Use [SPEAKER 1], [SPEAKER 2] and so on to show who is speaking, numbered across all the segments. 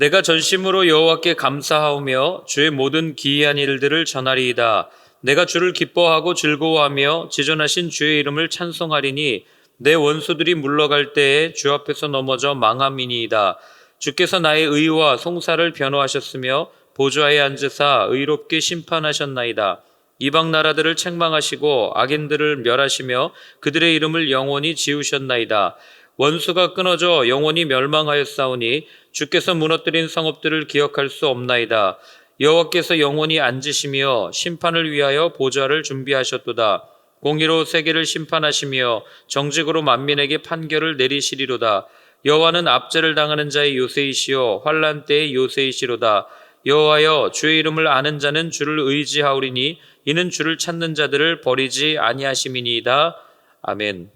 [SPEAKER 1] 내가 전심으로 여호와께 감사하오며 주의 모든 기이한 일들을 전하리이다. 내가 주를 기뻐하고 즐거워하며 지존하신 주의 이름을 찬송하리니 내 원수들이 물러갈 때에 주 앞에서 넘어져 망함이니이다. 주께서 나의 의와 송사를 변호하셨으며 보좌에 앉으사 의롭게 심판하셨나이다. 이방 나라들을 책망하시고 악인들을 멸하시며 그들의 이름을 영원히 지우셨나이다. 원수가 끊어져 영원히 멸망하였사오니 주께서 무너뜨린 성읍들을 기억할 수 없나이다. 여호와께서 영원히 앉으시며 심판을 위하여 보좌를 준비하셨도다. 공의로 세계를 심판하시며 정직으로 만민에게 판결을 내리시리로다. 여호와는 압제를 당하는 자의 요새이시요 환난 때의 요새이시로다. 여호와여, 주의 이름을 아는 자는 주를 의지하오리니 이는 주를 찾는 자들을 버리지 아니하심이니이다. 아멘.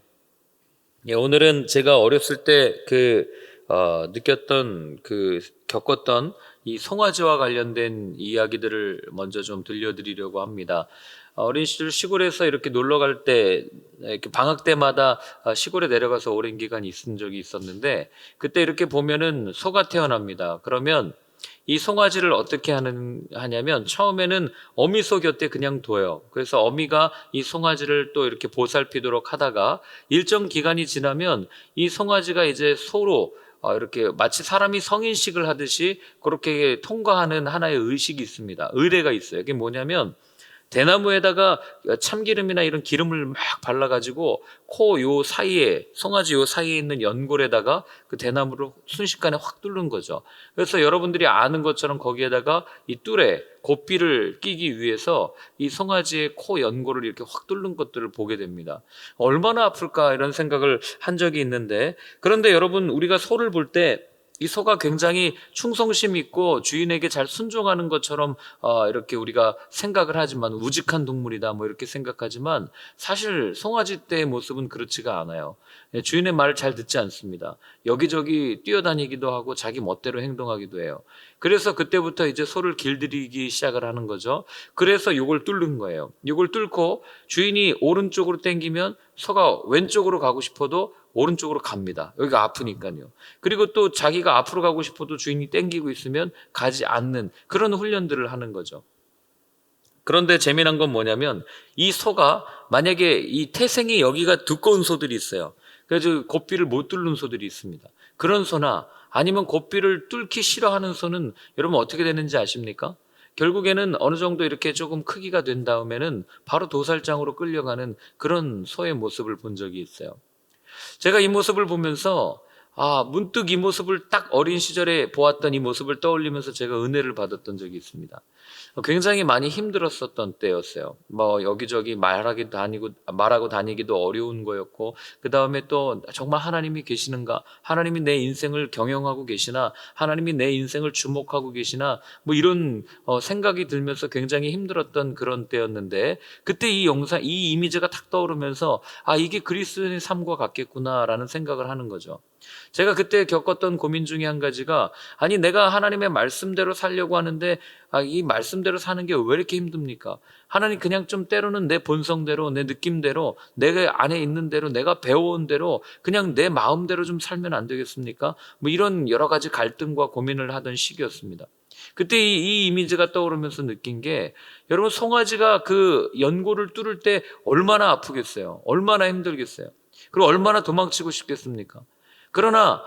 [SPEAKER 1] 예, 오늘은 제가 어렸을 때 느꼈던 겪었던 이 송아지와 관련된 이야기들을 먼저 좀 들려드리려고 합니다. 어린 시절 시골에서 이렇게 놀러 갈 때, 이렇게 방학 때마다 시골에 내려가서 오랜 기간 있은 적이 있었는데, 그때 이렇게 보면은 소가 태어납니다. 그러면 이 송아지를 어떻게 하냐면 처음에는 어미소 곁에 그냥 둬요. 그래서 어미가 이 송아지를 또 이렇게 보살피도록 하다가 일정 기간이 지나면 이 송아지가 이제 소로 이렇게 마치 사람이 성인식을 하듯이 그렇게 통과하는 하나의 의식이 있습니다. 의례가 있어요. 이게 뭐냐면 대나무에다가 참기름이나 이런 기름을 막 발라가지고 코 요 사이에, 송아지 요 사이에 있는 연골에다가 그 대나무를 순식간에 확 뚫는 거죠. 그래서 여러분들이 아는 것처럼 거기에다가 이 뚫에 고삐를 끼기 위해서 이 송아지의 코 연골을 이렇게 확 뚫는 것들을 보게 됩니다. 얼마나 아플까 이런 생각을 한 적이 있는데, 그런데 여러분, 우리가 소를 볼 때 이 소가 굉장히 충성심 있고 주인에게 잘 순종하는 것처럼 이렇게 우리가 생각을 하지만 우직한 동물이다 뭐 이렇게 생각하지만 사실 송아지 때의 모습은 그렇지가 않아요. 주인의 말을 잘 듣지 않습니다. 여기저기 뛰어다니기도 하고 자기 멋대로 행동하기도 해요. 그래서 그때부터 이제 소를 길들이기 시작을 하는 거죠. 그래서 요걸 뚫는 거예요. 요걸 뚫고 주인이 오른쪽으로 당기면 소가 왼쪽으로 가고 싶어도 오른쪽으로 갑니다. 여기가 아프니까요. 그리고 또 자기가 앞으로 가고 싶어도 주인이 땡기고 있으면 가지 않는 그런 훈련들을 하는 거죠. 그런데 재미난 건 뭐냐면 이 소가 만약에 이 태생이 여기가 두꺼운 소들이 있어요. 그래서 고삐를 못 뚫는 소들이 있습니다. 그런 소나 아니면 고삐를 뚫기 싫어하는 소는 여러분 어떻게 되는지 아십니까? 결국에는 어느 정도 이렇게 조금 크기가 된 다음에는 바로 도살장으로 끌려가는 그런 소의 모습을 본 적이 있어요. 제가 이 모습을 보면서 문득 이 모습을 딱 어린 시절에 보았던 이 모습을 떠올리면서 제가 은혜를 받았던 적이 있습니다. 굉장히 많이 힘들었었던 때였어요. 뭐 여기저기 말하고 다니기도 어려운 거였고, 그 다음에 또 정말 하나님이 계시는가? 하나님이 내 인생을 경영하고 계시나? 하나님이 내 인생을 주목하고 계시나? 뭐 이런 생각이 들면서 굉장히 힘들었던 그런 때였는데, 그때 이 이미지가 탁 떠오르면서 이게 그리스도인의 삶과 같겠구나라는 생각을 하는 거죠. 제가 그때 겪었던 고민 중에 한 가지가, 내가 하나님의 말씀대로 살려고 하는데 이 말씀대로 사는 게 왜 이렇게 힘듭니까? 하나님, 그냥 좀 때로는 내 본성대로, 내 느낌대로, 내가 안에 있는 대로, 내가 배워온 대로 그냥 내 마음대로 좀 살면 안 되겠습니까? 뭐 이런 여러 가지 갈등과 고민을 하던 시기였습니다. 그때 이 이미지가 떠오르면서 느낀 게, 여러분, 송아지가 그 연골을 뚫을 때 얼마나 아프겠어요? 얼마나 힘들겠어요? 그리고 얼마나 도망치고 싶겠습니까? 그러나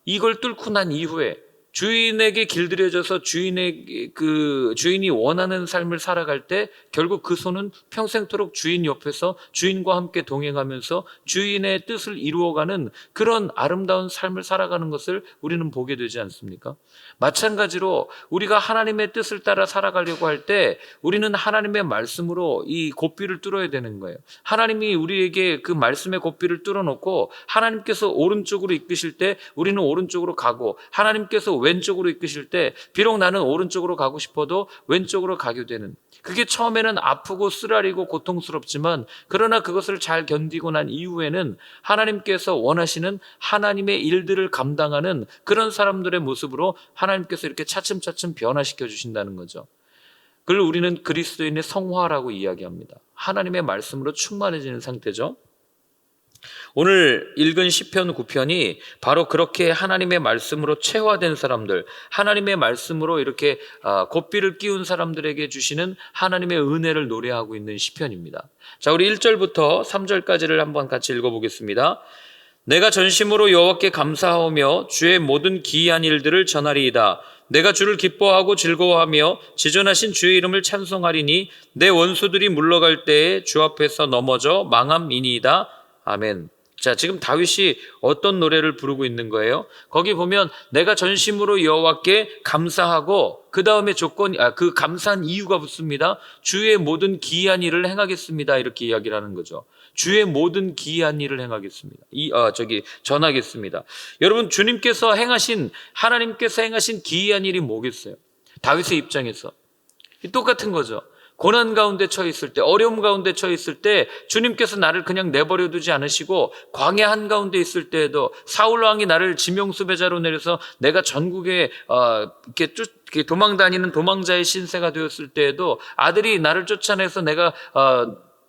[SPEAKER 1] 이걸 뚫고 난 이후에 주인에게 길들여져서 주인이 원하는 삶을 살아갈 때 결국 그 소는 평생토록 주인 옆에서 주인과 함께 동행하면서 주인의 뜻을 이루어가는 그런 아름다운 삶을 살아가는 것을 우리는 보게 되지 않습니까? 마찬가지로 우리가 하나님의 뜻을 따라 살아가려고 할 때 우리는 하나님의 말씀으로 이 고삐를 뚫어야 되는 거예요. 하나님이 우리에게 그 말씀의 고삐를 뚫어놓고 하나님께서 오른쪽으로 이끄실 때 우리는 오른쪽으로 가고, 하나님께서 왼쪽으로 이끄실 때 비록 나는 오른쪽으로 가고 싶어도 왼쪽으로 가게 되는, 그게 처음에는 아프고 쓰라리고 고통스럽지만 그러나 그것을 잘 견디고 난 이후에는 하나님께서 원하시는 하나님의 일들을 감당하는 그런 사람들의 모습으로 하나님께서 이렇게 차츰차츰 변화시켜 주신다는 거죠. 그걸 우리는 그리스도인의 성화라고 이야기합니다. 하나님의 말씀으로 충만해지는 상태죠. 오늘 읽은 시편 9편이 바로 그렇게 하나님의 말씀으로 체화된 사람들, 하나님의 말씀으로 이렇게 고삐를 끼운 사람들에게 주시는 하나님의 은혜를 노래하고 있는 시편입니다. 자, 우리 1절부터 3절까지를 한번 같이 읽어보겠습니다. 내가 전심으로 여호와께 감사하오며 주의 모든 기이한 일들을 전하리이다. 내가 주를 기뻐하고 즐거워하며 지존하신 주의 이름을 찬송하리니 내 원수들이 물러갈 때에 주 앞에서 넘어져 망함이니이다. 아멘. 자, 지금 다윗이 어떤 노래를 부르고 있는 거예요? 거기 보면 내가 전심으로 여호와께 감사하고 그 다음에 그 감사한 이유가 붙습니다. 주의 모든 기이한 일을 행하겠습니다. 이렇게 이야기를 하는 거죠. 주의 모든 기이한 일을 행하겠습니다. 전하겠습니다. 여러분, 하나님께서 행하신 기이한 일이 뭐겠어요? 다윗의 입장에서 똑같은 거죠. 고난 가운데 처해 있을 때, 어려움 가운데 처해 있을 때 주님께서 나를 그냥 내버려 두지 않으시고 광야 한가운데 있을 때에도 사울 왕이 나를 지명수배자로 내려서 내가 전국에 이렇게 도망 다니는 도망자의 신세가 되었을 때에도 아들이 나를 쫓아내서 내가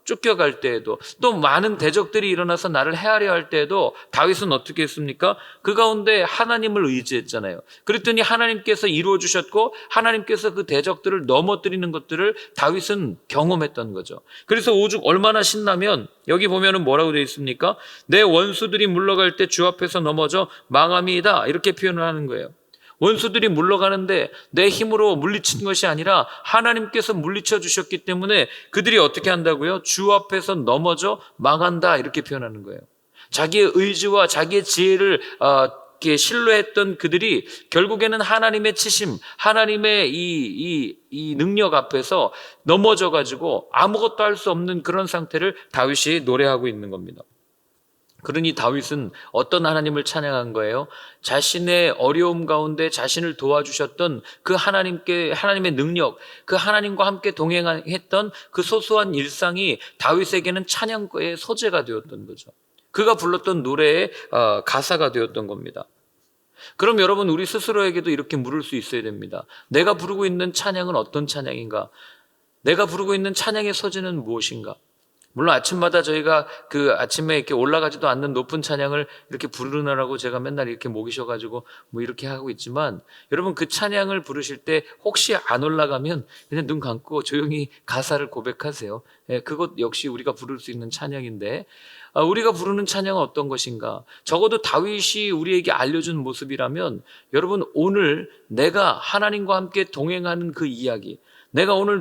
[SPEAKER 1] 쫓겨갈 때에도 또 많은 대적들이 일어나서 나를 해하려 할 때에도 다윗은 어떻게 했습니까? 그 가운데 하나님을 의지했잖아요. 그랬더니 하나님께서 이루어 주셨고 하나님께서 그 대적들을 넘어뜨리는 것들을 다윗은 경험했던 거죠. 그래서 오죽 얼마나 신나면 여기 보면은 뭐라고 되어 있습니까? 내 원수들이 물러갈 때 주 앞에서 넘어져 망함이다, 이렇게 표현을 하는 거예요. 원수들이 물러가는데 내 힘으로 물리친 것이 아니라 하나님께서 물리쳐 주셨기 때문에 그들이 어떻게 한다고요? 주 앞에서 넘어져 망한다, 이렇게 표현하는 거예요. 자기의 의지와 자기의 지혜를 이렇게 신뢰했던 그들이 결국에는 하나님의 치심, 하나님의 이 능력 앞에서 넘어져 가지고 아무것도 할 수 없는 그런 상태를 다윗이 노래하고 있는 겁니다. 그러니 다윗은 어떤 하나님을 찬양한 거예요? 자신의 어려움 가운데 자신을 도와주셨던 그 하나님의 능력, 그 하나님과 함께 동행했던 그 소소한 일상이 다윗에게는 찬양의 소재가 되었던 거죠. 그가 불렀던 노래의 가사가 되었던 겁니다. 그럼 여러분, 우리 스스로에게도 이렇게 물을 수 있어야 됩니다. 내가 부르고 있는 찬양은 어떤 찬양인가? 내가 부르고 있는 찬양의 소재는 무엇인가? 물론 아침마다 저희가 그 아침에 이렇게 올라가지도 않는 높은 찬양을 이렇게 부르느라고 제가 맨날 이렇게 목이셔가지고 뭐 이렇게 하고 있지만, 여러분, 그 찬양을 부르실 때 혹시 안 올라가면 그냥 눈 감고 조용히 가사를 고백하세요. 그것 역시 우리가 부를 수 있는 찬양인데, 우리가 부르는 찬양은 어떤 것인가? 적어도 다윗이 우리에게 알려준 모습이라면, 여러분, 오늘 내가 하나님과 함께 동행하는 그 이야기, 내가 오늘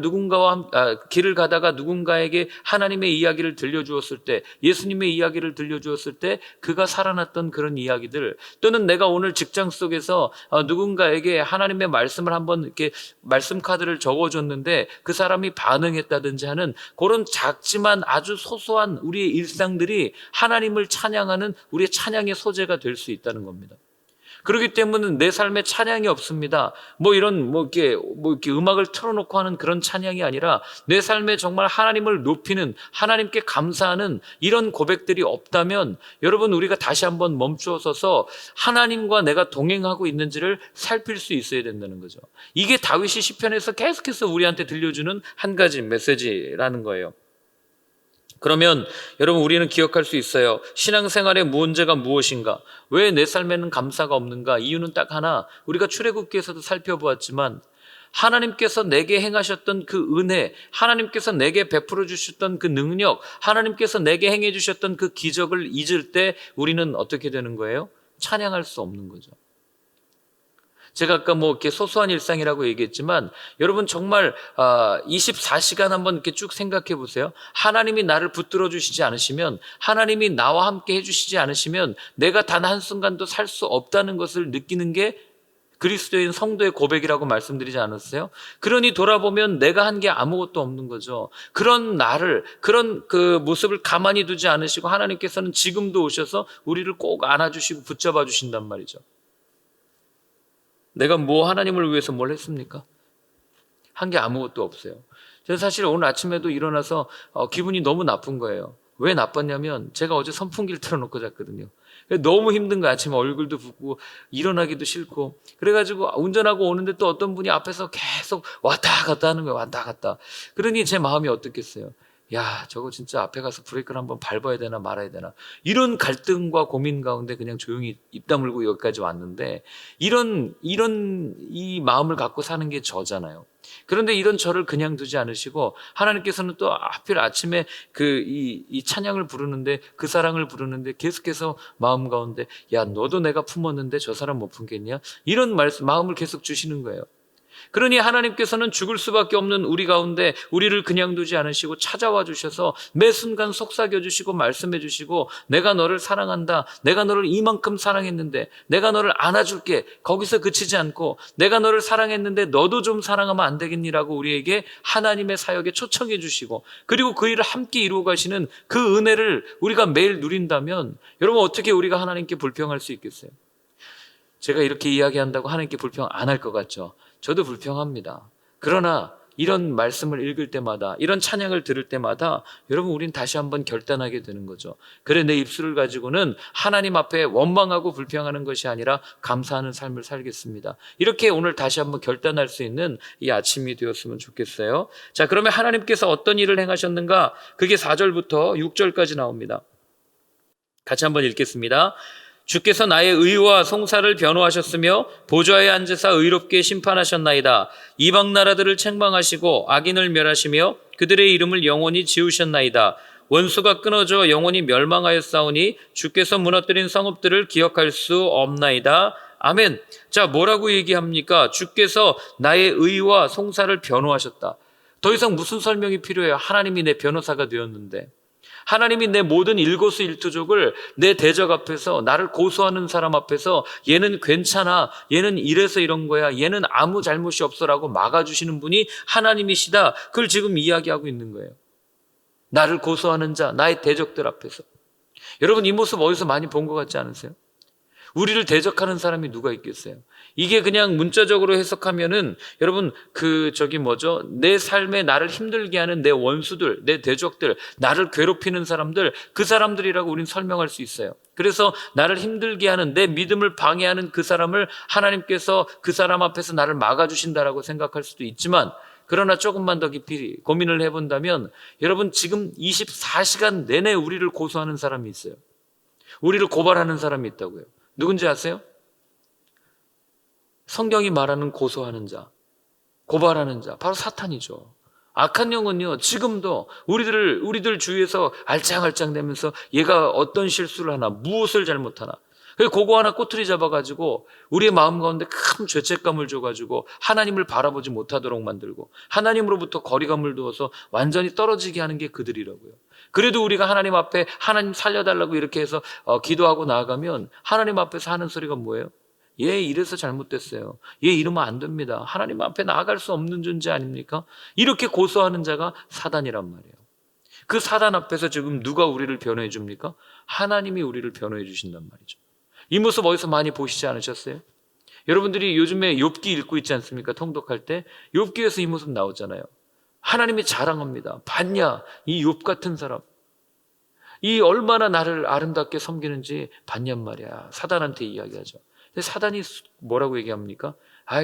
[SPEAKER 1] 길을 가다가 누군가에게 하나님의 이야기를 들려주었을 때, 예수님의 이야기를 들려주었을 때 그가 살아났던 그런 이야기들, 또는 내가 오늘 직장 속에서 누군가에게 하나님의 말씀을 한번 이렇게 말씀 카드를 적어줬는데 그 사람이 반응했다든지 하는 그런 작지만 아주 소소한 우리의 일상들이 하나님을 찬양하는 우리의 찬양의 소재가 될 수 있다는 겁니다. 그렇기 때문에 내 삶에 찬양이 없습니다. 이렇게 음악을 틀어놓고 하는 그런 찬양이 아니라 내 삶에 정말 하나님을 높이는, 하나님께 감사하는 이런 고백들이 없다면, 여러분, 우리가 다시 한번 멈추어서서 하나님과 내가 동행하고 있는지를 살필 수 있어야 된다는 거죠. 이게 다윗이 시편에서 계속해서 우리한테 들려주는 한 가지 메시지라는 거예요. 그러면 여러분, 우리는 기억할 수 있어요. 신앙생활의 문제가 무엇인가? 왜 내 삶에는 감사가 없는가? 이유는 딱 하나, 우리가 출애굽기에서도 살펴보았지만 하나님께서 내게 행하셨던 그 은혜, 하나님께서 내게 베풀어 주셨던 그 능력, 하나님께서 내게 행해 주셨던 그 기적을 잊을 때 우리는 어떻게 되는 거예요? 찬양할 수 없는 거죠. 제가 아까 이렇게 소소한 일상이라고 얘기했지만, 여러분, 정말 24시간 한번 이렇게 쭉 생각해 보세요. 하나님이 나를 붙들어 주시지 않으시면, 하나님이 나와 함께 해주시지 않으시면 내가 단 한순간도 살 수 없다는 것을 느끼는 게 그리스도인 성도의 고백이라고 말씀드리지 않았어요? 그러니 돌아보면 내가 한 게 아무것도 없는 거죠. 그런 나를, 그런 그 모습을 가만히 두지 않으시고 하나님께서는 지금도 오셔서 우리를 꼭 안아주시고 붙잡아 주신단 말이죠. 내가 하나님을 위해서 뭘 했습니까? 한 게 아무것도 없어요. 제가 사실 오늘 아침에도 일어나서 기분이 너무 나쁜 거예요. 왜 나빴냐면 제가 어제 선풍기를 틀어놓고 잤거든요. 너무 힘든 거야. 아침에 얼굴도 붓고 일어나기도 싫고. 그래가지고 운전하고 오는데 또 어떤 분이 앞에서 계속 왔다 갔다 하는 거예요. 왔다 갔다. 그러니 제 마음이 어떻겠어요? 야, 저거 진짜 앞에 가서 브레이크를 한번 밟아야 되나 말아야 되나, 이런 갈등과 고민 가운데 그냥 조용히 입 다물고 여기까지 왔는데, 이런 이 마음을 갖고 사는 게 저잖아요. 그런데 이런 저를 그냥 두지 않으시고 하나님께서는 또 하필 아침에 이 찬양을 부르는데, 그 사랑을 부르는데 계속해서 마음 가운데, 야, 너도 내가 품었는데 저 사람 못 품겠냐, 이런 마음을 계속 주시는 거예요. 그러니 하나님께서는 죽을 수밖에 없는 우리 가운데 우리를 그냥 두지 않으시고 찾아와 주셔서 매 순간 속삭여 주시고 말씀해 주시고, 내가 너를 사랑한다, 내가 너를 이만큼 사랑했는데 내가 너를 안아줄게, 거기서 그치지 않고 내가 너를 사랑했는데 너도 좀 사랑하면 안 되겠니라고 우리에게 하나님의 사역에 초청해 주시고, 그리고 그 일을 함께 이루어 가시는 그 은혜를 우리가 매일 누린다면, 여러분 어떻게 우리가 하나님께 불평할 수 있겠어요? 제가 이렇게 이야기한다고 하나님께 불평 안 할 것 같죠? 저도 불평합니다. 그러나 이런 말씀을 읽을 때마다, 이런 찬양을 들을 때마다 여러분, 우린 다시 한번 결단하게 되는 거죠. 그래, 내 입술을 가지고는 하나님 앞에 원망하고 불평하는 것이 아니라 감사하는 삶을 살겠습니다. 이렇게 오늘 다시 한번 결단할 수 있는 이 아침이 되었으면 좋겠어요. 자, 그러면 하나님께서 어떤 일을 행하셨는가? 그게 4절부터 6절까지 나옵니다. 같이 한번 읽겠습니다. 주께서 나의 의와 송사를 변호하셨으며 보좌에 앉으사 의롭게 심판하셨나이다. 이방 나라들을 책망하시고 악인을 멸하시며 그들의 이름을 영원히 지우셨나이다. 원수가 끊어져 영원히 멸망하였사오니 주께서 무너뜨린 성읍들을 기억할 수 없나이다. 아멘. 자, 뭐라고 얘기합니까? 주께서 나의 의와 송사를 변호하셨다. 더 이상 무슨 설명이 필요해요? 하나님이 내 변호사가 되었는데, 하나님이 내 모든 일거수일투족을 내 대적 앞에서, 나를 고소하는 사람 앞에서 얘는 괜찮아, 얘는 이래서 이런 거야, 얘는 아무 잘못이 없어라고 막아주시는 분이 하나님이시다. 그걸 지금 이야기하고 있는 거예요. 나를 고소하는 자, 나의 대적들 앞에서. 여러분, 이 모습 어디서 많이 본 것 같지 않으세요? 우리를 대적하는 사람이 누가 있겠어요? 이게 그냥 문자적으로 해석하면은, 여러분, 내 삶에 나를 힘들게 하는 내 원수들, 내 대적들, 나를 괴롭히는 사람들, 그 사람들이라고 우린 설명할 수 있어요. 그래서 나를 힘들게 하는, 내 믿음을 방해하는 그 사람을 하나님께서 그 사람 앞에서 나를 막아주신다라고 생각할 수도 있지만, 그러나 조금만 더 깊이 고민을 해본다면, 여러분, 지금 24시간 내내 우리를 고소하는 사람이 있어요. 우리를 고발하는 사람이 있다고요. 누군지 아세요? 성경이 말하는 고소하는 자, 고발하는 자, 바로 사탄이죠. 악한 영은요, 지금도 우리들 주위에서 알짱알짱대면서 얘가 어떤 실수를 하나, 무엇을 잘못하나, 그거 하나 꼬투리 잡아가지고 우리의 마음 가운데 큰 죄책감을 줘가지고 하나님을 바라보지 못하도록 만들고, 하나님으로부터 거리감을 두어서 완전히 떨어지게 하는 게 그들이라고요. 그래도 우리가 하나님 앞에 하나님 살려달라고 이렇게 해서 기도하고 나아가면 하나님 앞에서 하는 소리가 뭐예요? 얘 이래서 잘못됐어요. 얘 이러면 안 됩니다. 하나님 앞에 나아갈 수 없는 존재 아닙니까? 이렇게 고소하는 자가 사단이란 말이에요. 그 사단 앞에서 지금 누가 우리를 변호해 줍니까? 하나님이 우리를 변호해 주신단 말이죠. 이 모습 어디서 많이 보시지 않으셨어요? 여러분들이 요즘에 욥기 읽고 있지 않습니까? 통독할 때 욥기에서 이 모습 나오잖아요. 하나님이 자랑합니다. 봤냐? 이 욥 같은 사람, 이 얼마나 나를 아름답게 섬기는지 봤냔 말이야. 사단한테 이야기하죠. 근데 사단이 뭐라고 얘기합니까?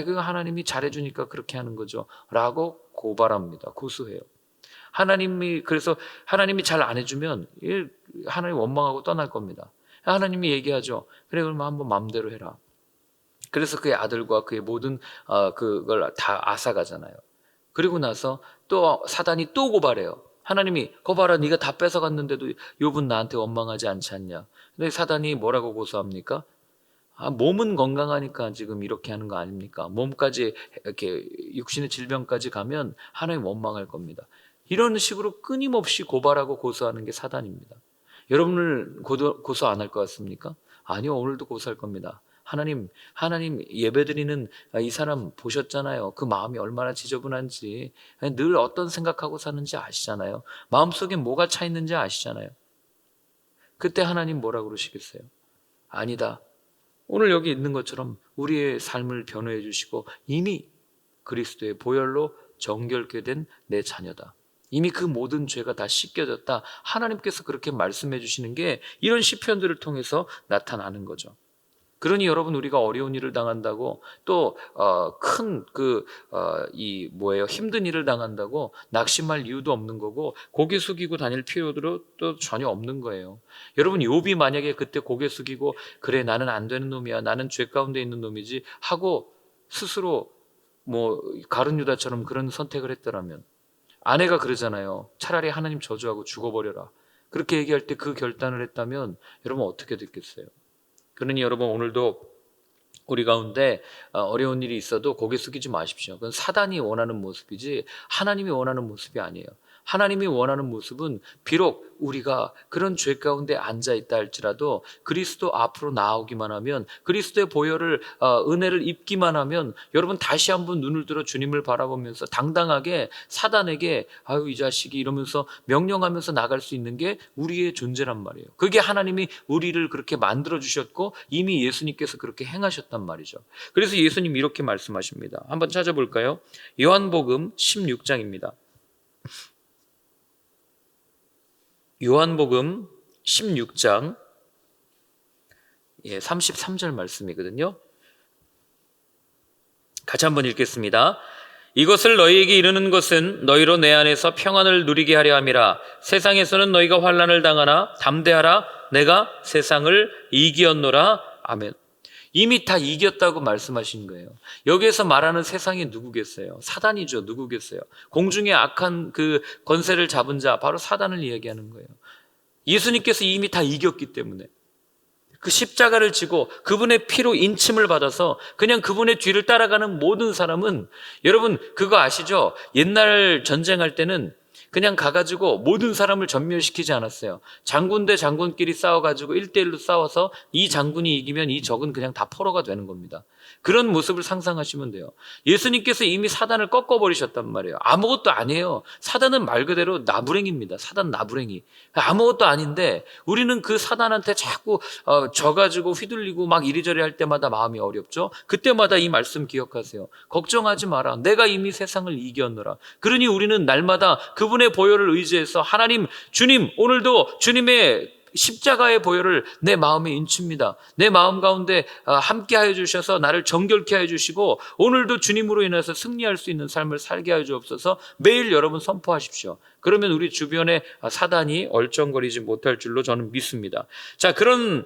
[SPEAKER 1] 그거 하나님이 잘해주니까 그렇게 하는 거죠 라고 고발합니다. 고소해요. 그래서 하나님이 잘 안 해주면 하나님 원망하고 떠날 겁니다. 하나님이 얘기하죠. 그래, 그러면 한번 마음대로 해라. 그래서 그의 아들과 그의 모든 그걸 다 앗아가잖아요. 그리고 나서 또 사단이 또 고발해요. 하나님이, 거봐라, 네가 다 뺏어갔는데도 욥은 나한테 원망하지 않지 않냐. 근데 사단이 뭐라고 고소합니까? 몸은 건강하니까 지금 이렇게 하는 거 아닙니까? 몸까지, 이렇게 육신의 질병까지 가면 하나님 원망할 겁니다. 이런 식으로 끊임없이 고발하고 고소하는 게 사단입니다. 여러분을 고소 안 할 것 같습니까? 아니요, 오늘도 고소할 겁니다. 하나님 예배드리는 이 사람 보셨잖아요. 그 마음이 얼마나 지저분한지, 늘 어떤 생각하고 사는지 아시잖아요. 마음속에 뭐가 차 있는지 아시잖아요. 그때 하나님 뭐라 그러시겠어요? 아니다. 오늘 여기 있는 것처럼 우리의 삶을 변호해 주시고 이미 그리스도의 보혈로 정결케 된 내 자녀다. 이미 그 모든 죄가 다 씻겨졌다. 하나님께서 그렇게 말씀해 주시는 게 이런 시편들을 통해서 나타나는 거죠. 그러니 여러분, 우리가 어려운 일을 당한다고 또 큰 힘든 일을 당한다고 낙심할 이유도 없는 거고 고개 숙이고 다닐 필요도 또 전혀 없는 거예요. 여러분, 욥이 만약에 그때 고개 숙이고 그래 나는 안 되는 놈이야, 나는 죄 가운데 있는 놈이지 하고 스스로 가룟 유다처럼 그런 선택을 했더라면, 아내가 그러잖아요. 차라리 하나님 저주하고 죽어버려라, 그렇게 얘기할 때 그 결단을 했다면 여러분 어떻게 됐겠어요? 그러니 여러분, 오늘도 우리 가운데 어려운 일이 있어도 고개 숙이지 마십시오. 그건 사단이 원하는 모습이지 하나님이 원하는 모습이 아니에요. 하나님이 원하는 모습은 비록 우리가 그런 죄 가운데 앉아있다 할지라도 그리스도 앞으로 나오기만 하면, 그리스도의 보혈을 은혜를 입기만 하면 여러분 다시 한번 눈을 들어 주님을 바라보면서 당당하게 사단에게 아유 이 자식이 이러면서 명령하면서 나갈 수 있는 게 우리의 존재란 말이에요. 그게 하나님이 우리를 그렇게 만들어 주셨고 이미 예수님께서 그렇게 행하셨단 말이죠. 그래서 예수님이 이렇게 말씀하십니다. 한번 찾아볼까요? 요한복음 16장입니다. 요한복음 16장 33절 말씀이거든요. 같이 한번 읽겠습니다. 이것을 너희에게 이르는 것은 너희로 내 안에서 평안을 누리게 하려 함이라. 세상에서는 너희가 환난을 당하나 담대하라, 내가 세상을 이기었노라. 아멘. 이미 다 이겼다고 말씀하신 거예요. 여기에서 말하는 세상이 누구겠어요? 사단이죠. 누구겠어요? 공중의 악한 그 권세를 잡은 자, 바로 사단을 이야기하는 거예요. 예수님께서 이미 다 이겼기 때문에 그 십자가를 지고 그분의 피로 인침을 받아서 그냥 그분의 뒤를 따라가는 모든 사람은, 여러분 그거 아시죠? 옛날 전쟁할 때는 그냥 가가지고 모든 사람을 전멸시키지 않았어요. 장군 대 장군끼리 싸워가지고 1대1로 싸워서 이 장군이 이기면 이 적은 그냥 다 포로가 되는 겁니다. 그런 모습을 상상하시면 돼요. 예수님께서 이미 사단을 꺾어버리셨단 말이에요. 아무것도 아니에요. 사단은 말 그대로 나부랭입니다. 사단 나부랭이. 아무것도 아닌데 우리는 그 사단한테 자꾸 져가지고 휘둘리고 막 이리저리 할 때마다 마음이 어렵죠. 그때마다 이 말씀 기억하세요. 걱정하지 마라, 내가 이미 세상을 이겼노라. 그러니 우리는 날마다 그분의 보혈을 의지해서 하나님, 주님, 오늘도 주님의 십자가의 보혈을 내 마음에 인칩니다. 내 마음 가운데 함께 하여 주셔서 나를 정결케 하여 주시고 오늘도 주님으로 인해서 승리할 수 있는 삶을 살게 하여 주옵소서. 매일 여러분 선포하십시오. 그러면 우리 주변에 사단이 얼쩡거리지 못할 줄로 저는 믿습니다. 자, 그런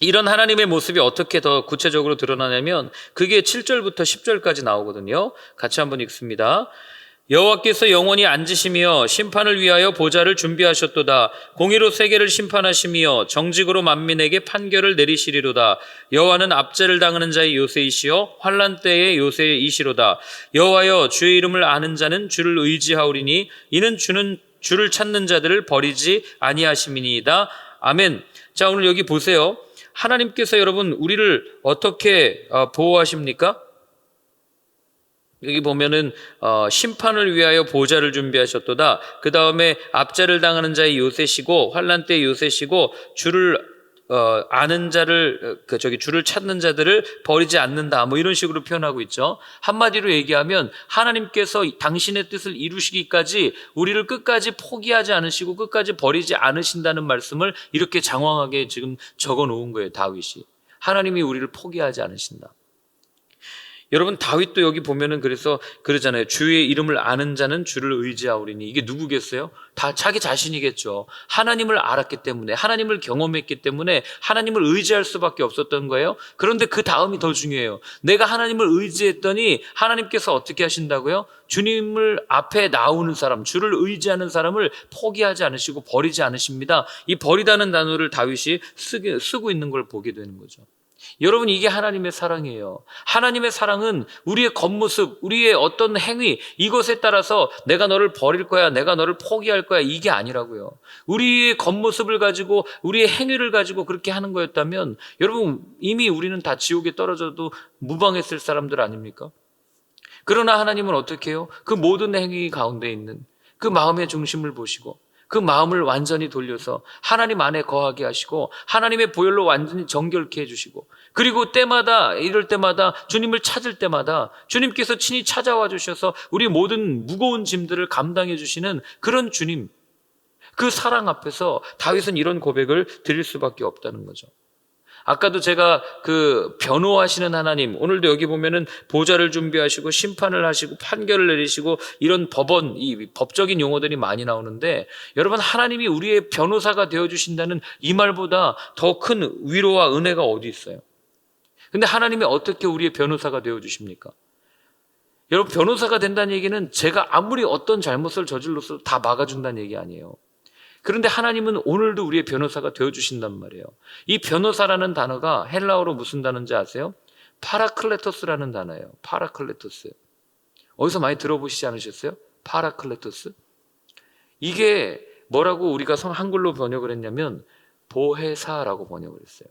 [SPEAKER 1] 이런 하나님의 모습이 어떻게 더 구체적으로 드러나냐면 그게 7절부터 10절까지 나오거든요. 같이 한번 읽습니다. 여호와께서 영원히 앉으시며 심판을 위하여 보좌를 준비하셨도다. 공의로 세계를 심판하시며 정직으로 만민에게 판결을 내리시리로다. 여호와는 압제를 당하는 자의 요새이시여 환난 때의 요새이시로다. 여호와여, 주의 이름을 아는 자는 주를 의지하오리니 이는 주는 주를 찾는 자들을 버리지 아니하심이니이다. 아멘. 자, 오늘 여기 보세요. 하나님께서 여러분 우리를 어떻게 보호하십니까? 여기 보면은 심판을 위하여 보좌를 준비하셨도다. 그 다음에 압제를 당하는 자의 요새시고 환난 때의 요새시고 주를 아는 자를 주를 찾는 자들을 버리지 않는다. 뭐 이런 식으로 표현하고 있죠. 한마디로 얘기하면 하나님께서 당신의 뜻을 이루시기까지 우리를 끝까지 포기하지 않으시고 끝까지 버리지 않으신다는 말씀을 이렇게 장황하게 지금 적어 놓은 거예요. 다윗이. 하나님이 우리를 포기하지 않으신다. 여러분, 다윗도 여기 보면은 그래서 그러잖아요. 주의 이름을 아는 자는 주를 의지하오리니. 이게 누구겠어요? 다 자기 자신이겠죠. 하나님을 알았기 때문에, 하나님을 경험했기 때문에 하나님을 의지할 수밖에 없었던 거예요. 그런데 그 다음이 더 중요해요. 내가 하나님을 의지했더니 하나님께서 어떻게 하신다고요? 주님을 앞에 나오는 사람, 주를 의지하는 사람을 포기하지 않으시고 버리지 않으십니다. 이 버리다는 단어를 다윗이 쓰고 있는 걸 보게 되는 거죠. 여러분, 이게 하나님의 사랑이에요. 하나님의 사랑은 우리의 겉모습, 우리의 어떤 행위, 이것에 따라서 내가 너를 버릴 거야, 내가 너를 포기할 거야, 이게 아니라고요. 우리의 겉모습을 가지고, 우리의 행위를 가지고 그렇게 하는 거였다면 여러분, 이미 우리는 다 지옥에 떨어져도 무방했을 사람들 아닙니까? 그러나 하나님은 어떻게 해요? 그 모든 행위 가운데 있는 그 마음의 중심을 보시고 그 마음을 완전히 돌려서 하나님 안에 거하게 하시고 하나님의 보혈로 완전히 정결케 해주시고, 그리고 이럴 때마다 주님을 찾을 때마다 주님께서 친히 찾아와 주셔서 우리 모든 무거운 짐들을 감당해 주시는 그런 주님, 그 사랑 앞에서 다윗은 이런 고백을 드릴 수밖에 없다는 거죠. 아까도 제가 그 변호하시는 하나님, 오늘도 여기 보면은 보좌를 준비하시고 심판을 하시고 판결을 내리시고 이런 법원, 이 법적인 용어들이 많이 나오는데, 여러분, 하나님이 우리의 변호사가 되어주신다는 이 말보다 더 큰 위로와 은혜가 어디 있어요? 근데 하나님이 어떻게 우리의 변호사가 되어주십니까? 여러분, 변호사가 된다는 얘기는 제가 아무리 어떤 잘못을 저질러서 다 막아준다는 얘기 아니에요. 그런데 하나님은 오늘도 우리의 변호사가 되어주신단 말이에요. 이 변호사라는 단어가 헬라어로 무슨 단어인지 아세요? 파라클레토스라는 단어예요. 파라클레토스. 어디서 많이 들어보시지 않으셨어요? 파라클레토스. 이게 뭐라고 우리가 한글로 번역을 했냐면 보혜사라고 번역을 했어요.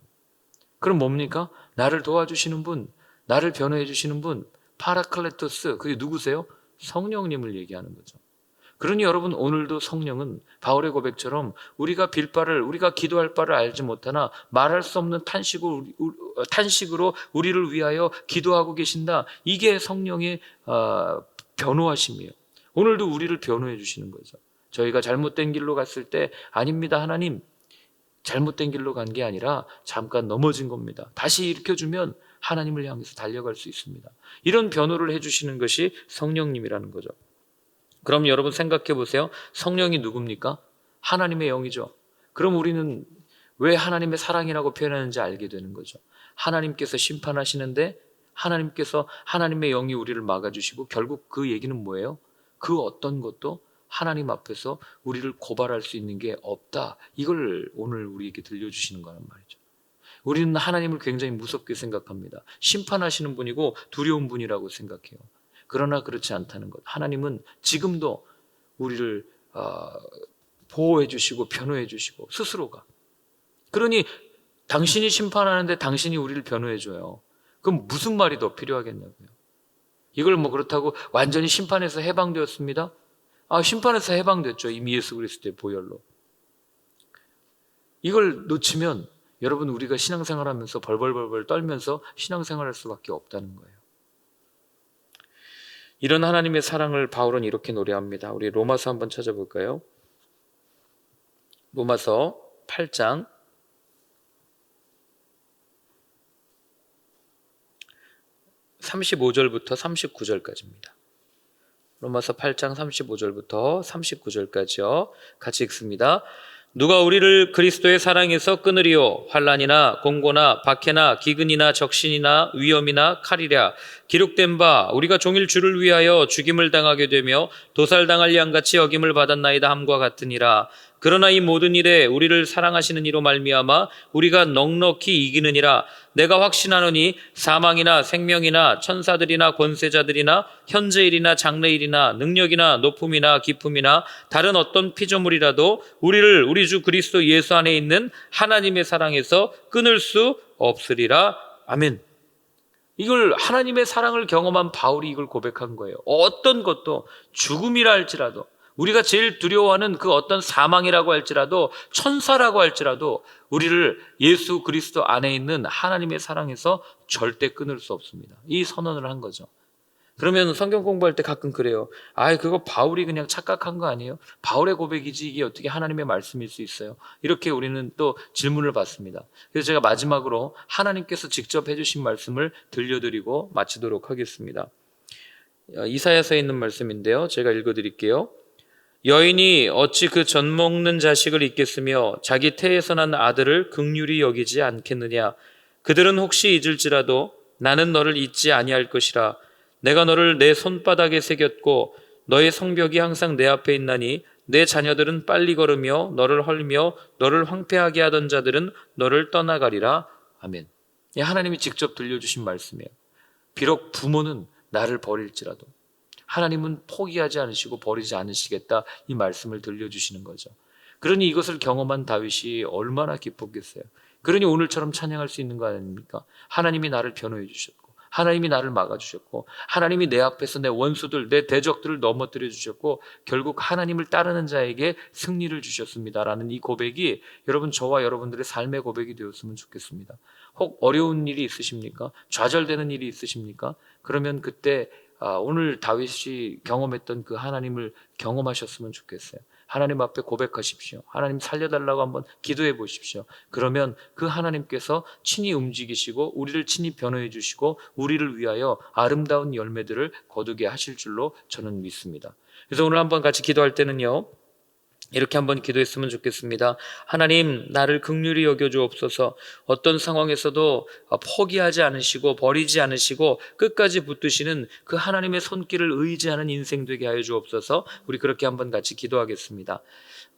[SPEAKER 1] 그럼 뭡니까? 나를 도와주시는 분, 나를 변호해 주시는 분, 파라클레토스. 그게 누구세요? 성령님을 얘기하는 거죠. 그러니 여러분, 오늘도 성령은 바울의 고백처럼 우리가 우리가 기도할 바를 알지 못하나 말할 수 없는 탄식으로 우리를 위하여 기도하고 계신다. 이게 성령의 변호하심이에요. 오늘도 우리를 변호해 주시는 거죠. 저희가 잘못된 길로 갔을 때 아닙니다, 하나님. 잘못된 길로 간 게 아니라 잠깐 넘어진 겁니다. 다시 일으켜주면 하나님을 향해서 달려갈 수 있습니다. 이런 변호를 해주시는 것이 성령님이라는 거죠. 그럼 여러분 생각해 보세요. 성령이 누굽니까? 하나님의 영이죠. 그럼 우리는 왜 하나님의 사랑이라고 표현하는지 알게 되는 거죠. 하나님께서 심판하시는데 하나님께서 하나님의 영이 우리를 막아주시고, 결국 그 얘기는 뭐예요? 그 어떤 것도 하나님 앞에서 우리를 고발할 수 있는 게 없다. 이걸 오늘 우리에게 들려주시는 거란 말이죠. 우리는 하나님을 굉장히 무섭게 생각합니다. 심판하시는 분이고 두려운 분이라고 생각해요. 그러나 그렇지 않다는 것. 하나님은 지금도 우리를 보호해 주시고 변호해 주시고 스스로가. 그러니 당신이 심판하는데 당신이 우리를 변호해 줘요. 그럼 무슨 말이 더 필요하겠냐고요. 이걸 뭐 그렇다고 완전히 심판에서 해방되었습니다? 심판에서 해방됐죠. 이미 예수 그리스도의 보혈로. 이걸 놓치면 여러분, 우리가 신앙생활하면서 벌벌벌 떨면서 신앙생활할 수밖에 없다는 거예요. 이런 하나님의 사랑을 바울은 이렇게 노래합니다. 우리 로마서 한번 찾아볼까요? 로마서 8장 35절부터 39절까지입니다. 로마서 8장 35절부터 39절까지요. 같이 읽습니다. 누가 우리를 그리스도의 사랑에서 끊으리요? 환난이나 공고나 박해나 기근이나 적신이나 위험이나 칼이랴. 기록된 바 우리가 종일 주를 위하여 죽임을 당하게 되며 도살당할 양같이 여김을 받았나이다 함과 같으니라. 그러나 이 모든 일에 우리를 사랑하시는 이로 말미암아 우리가 넉넉히 이기느니라. 내가 확신하노니 사망이나 생명이나 천사들이나 권세자들이나 현재일이나 장래일이나 능력이나 높음이나 깊음이나 다른 어떤 피조물이라도 우리를 우리 주 그리스도 예수 안에 있는 하나님의 사랑에서 끊을 수 없으리라. 아멘. 이걸 하나님의 사랑을 경험한 바울이 이걸 고백한 거예요. 어떤 것도 죽음이라 할지라도, 우리가 제일 두려워하는 그 어떤 사망이라고 할지라도, 천사라고 할지라도 우리를 예수 그리스도 안에 있는 하나님의 사랑에서 절대 끊을 수 없습니다. 이 선언을 한 거죠. 그러면 성경 공부할 때 가끔 그래요. 그거 바울이 그냥 착각한 거 아니에요? 바울의 고백이지 이게 어떻게 하나님의 말씀일 수 있어요? 이렇게 우리는 또 질문을 받습니다. 그래서 제가 마지막으로 하나님께서 직접 해주신 말씀을 들려드리고 마치도록 하겠습니다. 이사야서에 있는 말씀인데요. 제가 읽어드릴게요. 여인이 어찌 그 젖 먹는 자식을 잊겠으며 자기 태에서 난 아들을 긍휼히 여기지 않겠느냐. 그들은 혹시 잊을지라도 나는 너를 잊지 아니할 것이라. 내가 너를 내 손바닥에 새겼고 너의 성벽이 항상 내 앞에 있나니 내 자녀들은 빨리 걸으며 너를 헐며 너를 황폐하게 하던 자들은 너를 떠나가리라. 아멘. 하나님이 직접 들려주신 말씀이에요. 비록 부모는 나를 버릴지라도 하나님은 포기하지 않으시고 버리지 않으시겠다, 이 말씀을 들려주시는 거죠. 그러니 이것을 경험한 다윗이 얼마나 기뻤겠어요. 그러니 오늘처럼 찬양할 수 있는 거 아닙니까? 하나님이 나를 변호해 주셨고 하나님이 나를 막아주셨고 하나님이 내 앞에서 내 원수들, 내 대적들을 넘어뜨려 주셨고 결국 하나님을 따르는 자에게 승리를 주셨습니다라는 이 고백이 여러분, 저와 여러분들의 삶의 고백이 되었으면 좋겠습니다. 혹 어려운 일이 있으십니까? 좌절되는 일이 있으십니까? 그러면 그때 오늘 다윗이 경험했던 그 하나님을 경험하셨으면 좋겠어요. 하나님 앞에 고백하십시오. 하나님 살려달라고 한번 기도해 보십시오. 그러면 그 하나님께서 친히 움직이시고 우리를 친히 변호해 주시고 우리를 위하여 아름다운 열매들을 거두게 하실 줄로 저는 믿습니다. 그래서 오늘 한번 같이 기도할 때는요, 이렇게 한번 기도했으면 좋겠습니다. 하나님, 나를 긍휼히 여겨 주옵소서. 어떤 상황에서도 포기하지 않으시고 버리지 않으시고 끝까지 붙드시는 그 하나님의 손길을 의지하는 인생 되게 하여 주옵소서. 우리 그렇게 한번 같이 기도하겠습니다.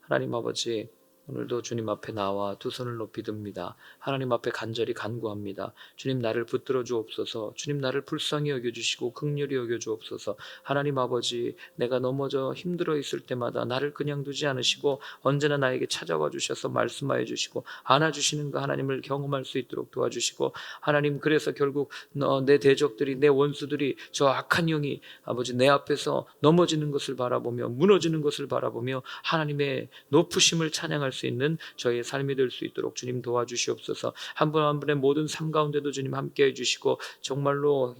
[SPEAKER 1] 하나님 아버지, 오늘도 주님 앞에 나와 두 손을 높이 듭니다. 하나님 앞에 간절히 간구합니다. 주님, 나를 붙들어 주옵소서. 주님, 나를 불쌍히 여겨주시고 긍휼히 여겨주옵소서. 하나님 아버지, 내가 넘어져 힘들어 있을 때마다 나를 그냥 두지 않으시고 언제나 나에게 찾아와 주셔서 말씀하여 주시고 안아주시는 그 하나님을 경험할 수 있도록 도와주시고, 하나님, 그래서 결국 내 대적들이, 내 원수들이, 저 악한 영이 아버지 내 앞에서 넘어지는 것을 바라보며 무너지는 것을 바라보며 하나님의 높으심을 찬양할 수 있는 저희의 삶이 될 수 있도록 주님 도와주시옵소서. 한 분 한 분의 모든 삶 가운데도 주님 함께해 주시고, 정말로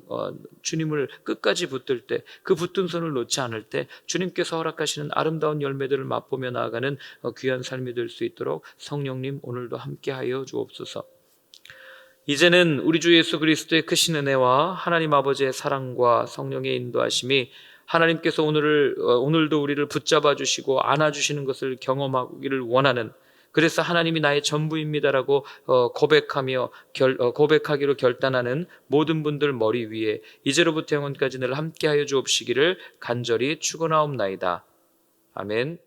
[SPEAKER 1] 주님을 끝까지 붙들 때, 그 붙든 손을 놓지 않을 때 주님께서 허락하시는 아름다운 열매들을 맛보며 나아가는 귀한 삶이 될 수 있도록 성령님 오늘도 함께하여 주옵소서. 이제는 우리 주 예수 그리스도의 크신 은혜와 하나님 아버지의 사랑과 성령의 인도하심이, 하나님께서 오늘도 우리를 붙잡아 주시고 안아 주시는 것을 경험하기를 원하는, 그래서 하나님이 나의 전부입니다라고 고백하기로 결단하는 모든 분들 머리 위에 이제로부터 영원까지 늘 함께하여 주옵시기를 간절히 축원하옵나이다. 아멘.